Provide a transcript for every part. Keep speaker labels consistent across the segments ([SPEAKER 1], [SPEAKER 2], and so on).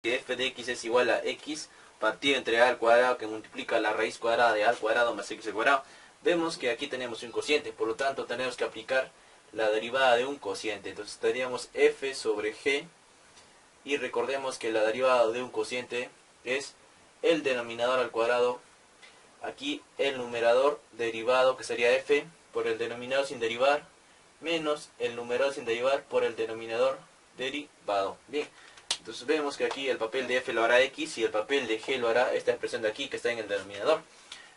[SPEAKER 1] que f de x es igual a x partido entre a al cuadrado que multiplica la raíz cuadrada de a al cuadrado más x al cuadrado. Vemos que aquí tenemos un cociente, por lo tanto tenemos que aplicar la derivada de un cociente. Entonces tendríamos f sobre g, y recordemos que la derivada de un cociente es el denominador al cuadrado, aquí el numerador derivado que sería f por el denominador sin derivar, menos el numerador sin derivar por el denominador derivado. Bien, entonces vemos que aquí el papel de f lo hará x y el papel de g lo hará esta expresión de aquí que está en el denominador.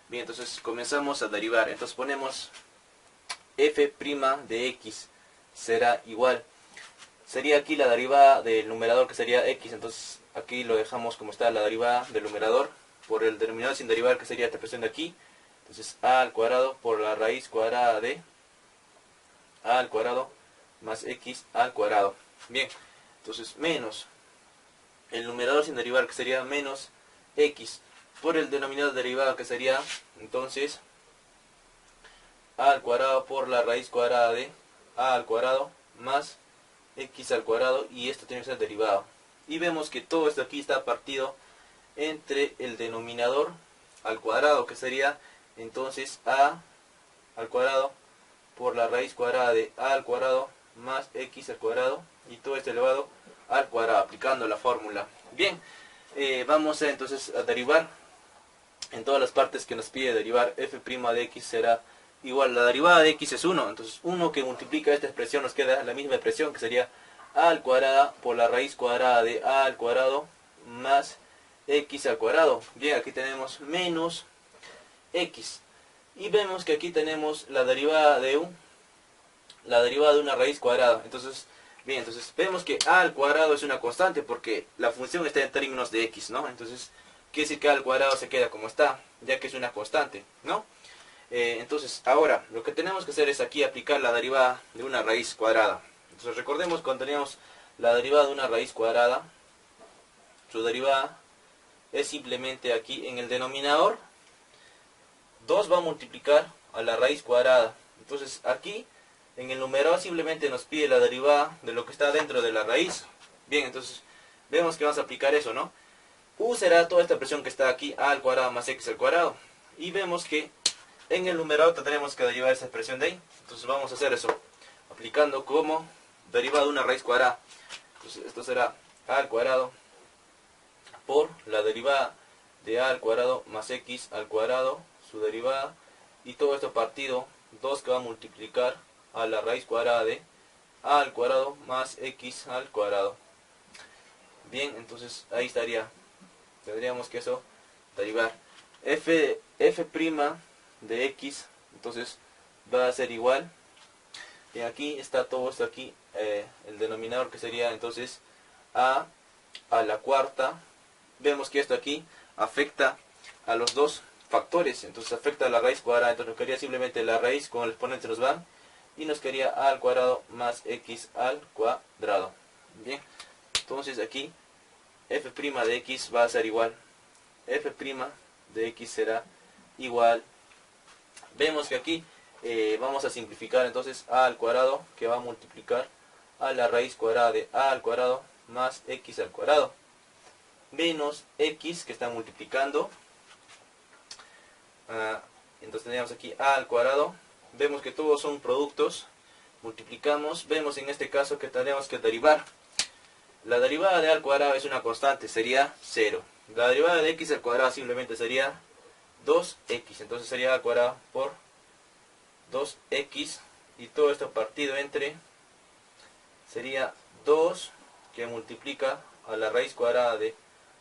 [SPEAKER 1] Bien, entonces comenzamos a derivar. Entonces ponemos f' de x será igual, sería aquí la derivada del numerador que sería x, entonces aquí lo dejamos como está, la derivada del numerador por el denominador sin derivar que sería esta expresión de aquí. Entonces a al cuadrado por la raíz cuadrada de a al cuadrado más x al cuadrado. Bien, entonces menos el numerador sin derivar que sería menos x por el denominador derivado que sería entonces a al cuadrado por la raíz cuadrada de a al cuadrado más x al cuadrado, y esto tiene que ser derivado. Y vemos que todo esto aquí está partido entre el denominador al cuadrado que sería entonces a al cuadrado por la raíz cuadrada de a al cuadrado más x al cuadrado, y todo esto elevado al cuadrado aplicando la fórmula. Bien, vamos entonces a derivar en todas las partes que nos pide derivar. F' de x será igual, la derivada de x es 1, entonces 1 que multiplica esta expresión nos queda la misma expresión que sería a al cuadrado por la raíz cuadrada de a al cuadrado más x al cuadrado. Bien, aquí tenemos menos x, y vemos que aquí tenemos la derivada de una raíz cuadrada. Entonces, bien, entonces vemos que a al cuadrado es una constante porque la función está en términos de x, ¿no? Entonces quiere decir que a al cuadrado se queda como está, ya que es una constante, ¿no? Entonces ahora lo que tenemos que hacer es aquí aplicar la derivada de una raíz cuadrada. Entonces recordemos cuando teníamos la derivada de una raíz cuadrada, su derivada es simplemente aquí en el denominador 2 va a multiplicar a la raíz cuadrada. Entonces aquí en el numerador simplemente nos pide la derivada de lo que está dentro de la raíz. Bien, entonces vemos que vamos a aplicar eso, ¿no? U será toda esta expresión que está aquí, a al cuadrado más x al cuadrado. Y vemos que en el numerador tendremos que derivar esa expresión de ahí. Entonces vamos a hacer eso, aplicando como derivada de una raíz cuadrada. Entonces esto será a al cuadrado por la derivada de a al cuadrado más x al cuadrado, su derivada, y todo esto partido 2 que va a multiplicar a la raíz cuadrada de a al cuadrado más x al cuadrado. Bien, entonces ahí estaría, tendríamos que eso derivar f' de x, entonces va a ser igual, y aquí está todo esto aquí, el denominador que sería entonces a la cuarta. Vemos que esto aquí afecta a los dos factores, entonces afecta a la raíz cuadrada, entonces nos quedaría simplemente la raíz con el exponente nos van, y nos quedaría a al cuadrado más x al cuadrado. Bien, entonces aquí f' de x va a ser igual, f' de x será igual, vemos que aquí vamos a simplificar entonces a al cuadrado que va a multiplicar a la raíz cuadrada de a al cuadrado más x al cuadrado, menos x que está multiplicando, entonces tendríamos aquí a al cuadrado, vemos que todos son productos, multiplicamos, vemos en este caso que tendríamos que derivar. La derivada de a al cuadrado es una constante, sería 0. La derivada de x al cuadrado simplemente sería 2x, entonces sería a al cuadrado por 2x, y todo esto partido entre sería 2 que multiplica a la raíz cuadrada de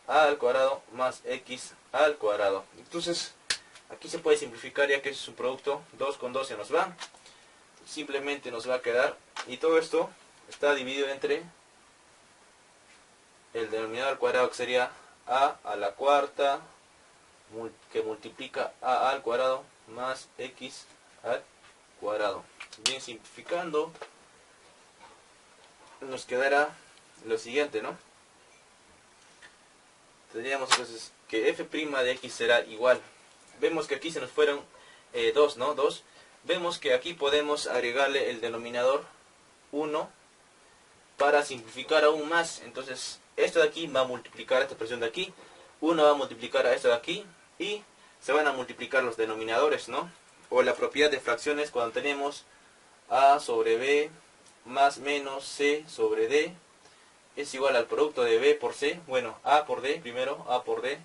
[SPEAKER 1] a al cuadrado más x al cuadrado. Entonces aquí se puede simplificar ya que es un producto, 2 con 2 se nos va, simplemente nos va a quedar, y todo esto está dividido entre el denominador al cuadrado que sería a la cuarta que multiplica a al cuadrado más x al cuadrado. Bien, simplificando nos quedará lo siguiente, ¿no? Tendríamos entonces que f' de x será igual, vemos que aquí se nos fueron 2, ¿no? 2. Vemos que aquí podemos agregarle el denominador 1 para simplificar aún más. Entonces esto de aquí va a multiplicar a esta expresión de aquí, 1 va a multiplicar a esto de aquí, y se van a multiplicar los denominadores, ¿no? O la propiedad de fracciones cuando tenemos a sobre b más menos c sobre d es igual al producto de b por c, bueno, a por d, primero a por d,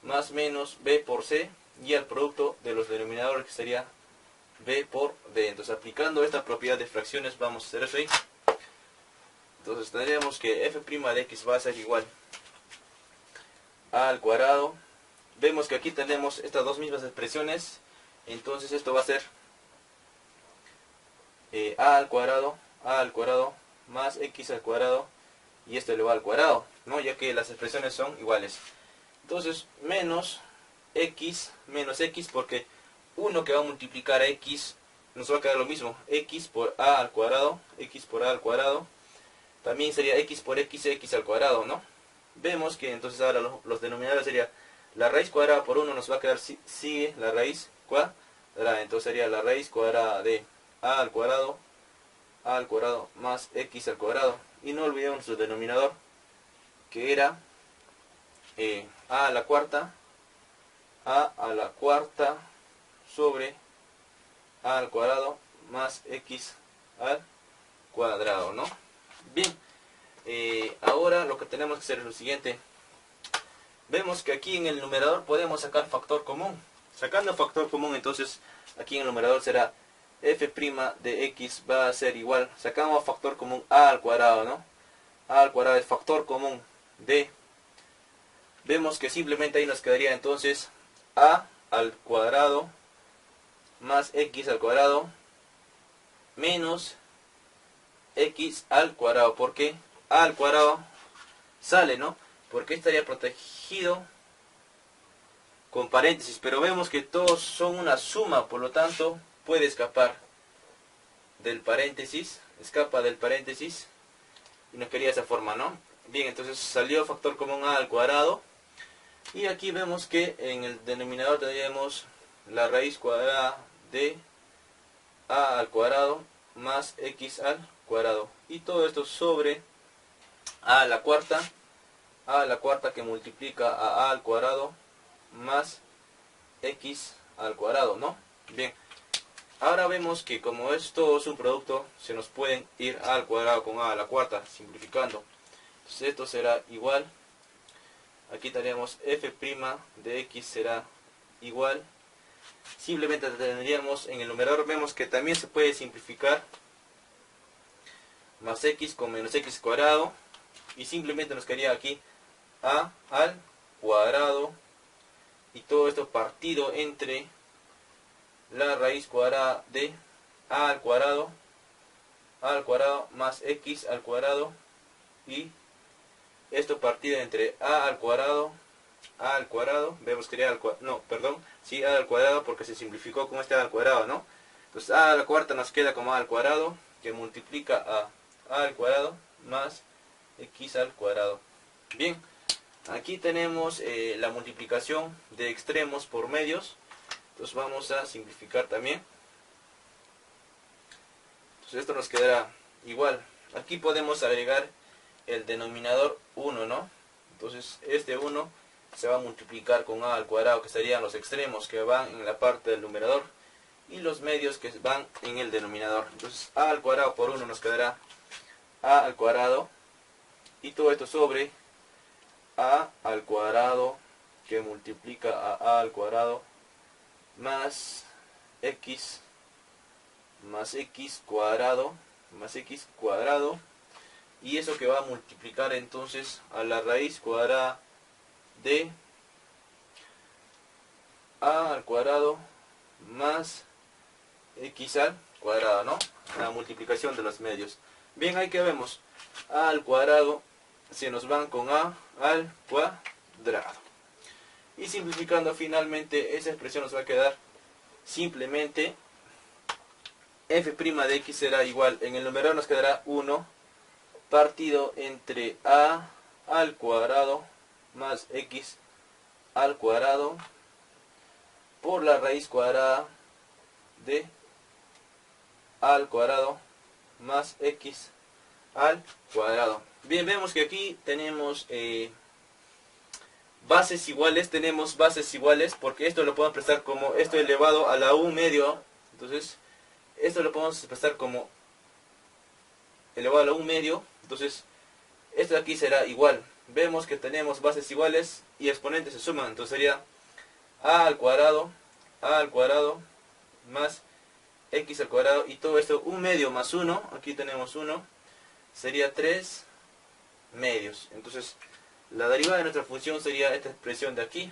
[SPEAKER 1] más menos b por c, y al producto de los denominadores que sería b por d. Entonces aplicando esta propiedad de fracciones vamos a hacer eso ahí. Entonces tendríamos que f' de x va a ser igual a al cuadrado. Vemos que aquí tenemos estas dos mismas expresiones, entonces esto va a ser a al cuadrado más x al cuadrado, y esto elevado al cuadrado, ¿no? Ya que las expresiones son iguales. Entonces menos x porque 1 que va a multiplicar a x nos va a quedar lo mismo, x por a al cuadrado, también sería x por x al cuadrado, ¿no? Vemos que entonces ahora los denominadores sería la raíz cuadrada por 1 nos va a quedar, sigue la raíz cuadrada, entonces sería la raíz cuadrada de a al cuadrado más x al cuadrado, y no olvidemos su denominador que era a a la cuarta sobre a al cuadrado más x al cuadrado, ¿no? Bien, ahora lo que tenemos que hacer es lo siguiente. Vemos que aquí en el numerador podemos sacar factor común. Sacando factor común, entonces aquí en el numerador será f' de x va a ser igual, sacamos factor común a al cuadrado, ¿no? A al cuadrado es factor común de, vemos que simplemente ahí nos quedaría entonces a al cuadrado más x al cuadrado menos x al cuadrado. ¿Por qué? A al cuadrado sale, ¿no? Porque estaría protegido con paréntesis, pero vemos que todos son una suma, por lo tanto puede escapar del paréntesis, escapa del paréntesis, y nos quería esa forma, ¿no? Bien, entonces salió factor común a al cuadrado, y aquí vemos que en el denominador tendríamos la raíz cuadrada de a al cuadrado más x al cuadrado, y todo esto sobre a a la cuarta que multiplica a al cuadrado más x al cuadrado, ¿no? Bien, ahora vemos que como esto es un producto, se nos pueden ir a al cuadrado con a la cuarta, simplificando. Entonces esto será igual, aquí tenemos f' de x será igual, simplemente tendríamos en el numerador, vemos que también se puede simplificar, más x con menos x cuadrado, y simplemente nos quedaría aquí a al cuadrado, y todo esto partido entre la raíz cuadrada de a al cuadrado más x al cuadrado, y esto partido entre a al cuadrado, vemos que era a al cuadrado porque se simplificó con este a al cuadrado, ¿no? Entonces a la cuarta nos queda como a al cuadrado, que multiplica a al cuadrado más x al cuadrado. Bien, aquí tenemos la multiplicación de extremos por medios, entonces vamos a simplificar también. Entonces esto nos quedará igual, aquí podemos agregar el denominador 1, ¿no? Entonces este 1 se va a multiplicar con a al cuadrado, que serían los extremos que van en la parte del numerador, y los medios que van en el denominador. Entonces a al cuadrado por 1 nos quedará a al cuadrado, y todo esto sobre a al cuadrado que multiplica a al cuadrado más x cuadrado, y eso que va a multiplicar entonces a la raíz cuadrada de a al cuadrado más x al cuadrado, ¿no? La multiplicación de los medios. Bien, ahí que vemos a al cuadrado se nos van con a al cuadrado, y simplificando finalmente esa expresión nos va a quedar simplemente f' de x será igual, en el numerador nos quedará 1 partido entre a al cuadrado más x al cuadrado por la raíz cuadrada de a al cuadrado más x al cuadrado. Bien, vemos que aquí tenemos bases iguales, porque esto lo podemos prestar como esto elevado a la u medio. Entonces esto lo podemos prestar como elevado a la u medio. Entonces esto de aquí será igual. Vemos que tenemos bases iguales y exponentes se suman. Entonces sería a al cuadrado más x al cuadrado, y todo esto un medio más 1, aquí tenemos 1, sería 3 medios. Entonces la derivada de nuestra función sería esta expresión de aquí,